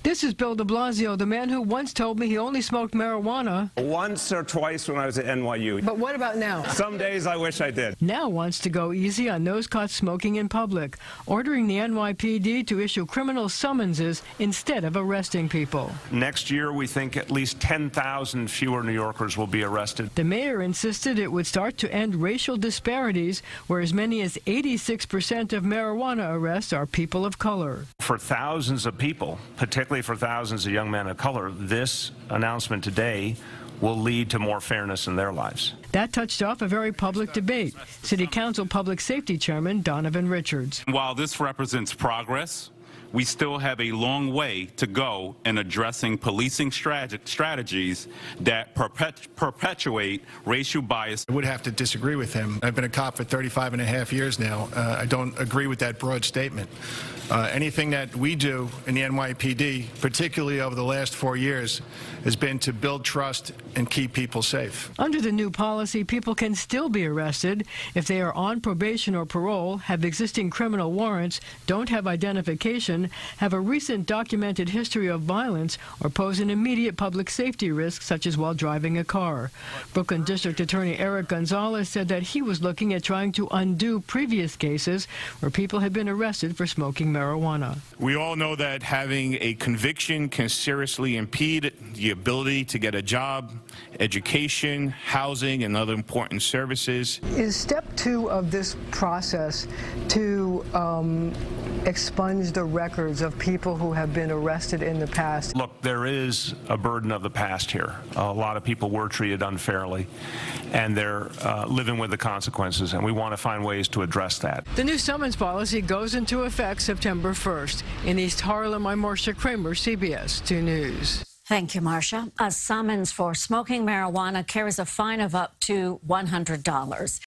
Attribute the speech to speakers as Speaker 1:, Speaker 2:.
Speaker 1: This is Bill de Blasio, the man who once told me he only smoked marijuana.
Speaker 2: Once or twice when I was at NYU.
Speaker 1: But what about now?
Speaker 2: Some days I wish I did.
Speaker 1: Now wants to go easy on those caught smoking in public, ordering the NYPD to issue criminal summonses instead of arresting people.
Speaker 2: Next year, we think at least 10,000 fewer New Yorkers will be arrested.
Speaker 1: The mayor insisted it would start to end racial disparities, where as many as 86% of marijuana arrests are people of color.
Speaker 2: For thousands of people, particularly for thousands of young men of color, this announcement today will lead to more fairness in their lives.
Speaker 1: That touched off a very public debate. City Council Public Safety Chairman Donovan Richards.
Speaker 3: While this represents progress, we still have a long way to go in addressing policing strategies that perpetuate racial bias.
Speaker 4: I would have to disagree with him. I've been a cop for 35 and a half years now. I don't agree with that broad statement. Anything that we do in the NYPD, particularly over the last 4 years, has been to build trust and keep people safe.
Speaker 1: Under the new policy, people can still be arrested if they are on probation or parole, have existing criminal warrants, don't have identification, have a recent documented history of violence, or pose an immediate public safety risk, such as while driving a car. Brooklyn District Attorney Eric Gonzalez said that he was looking at trying to undo previous cases where people had been arrested for smoking marijuana.
Speaker 5: We all know that having a conviction can seriously impede the ability to get a job, education, housing, and other important services.
Speaker 1: Is step 2 of this process to expunge the records of people who have been arrested in the past?
Speaker 2: Look, there is a burden of the past here. A lot of people were treated unfairly, and they're living with the consequences, and we want to find ways to address that.
Speaker 1: The new summons policy goes into effect September 1st. In East Harlem, I'm Marcia Kramer, CBS 2 News.
Speaker 6: Thank you, Marcia. A summons for smoking marijuana carries a fine of up to $100.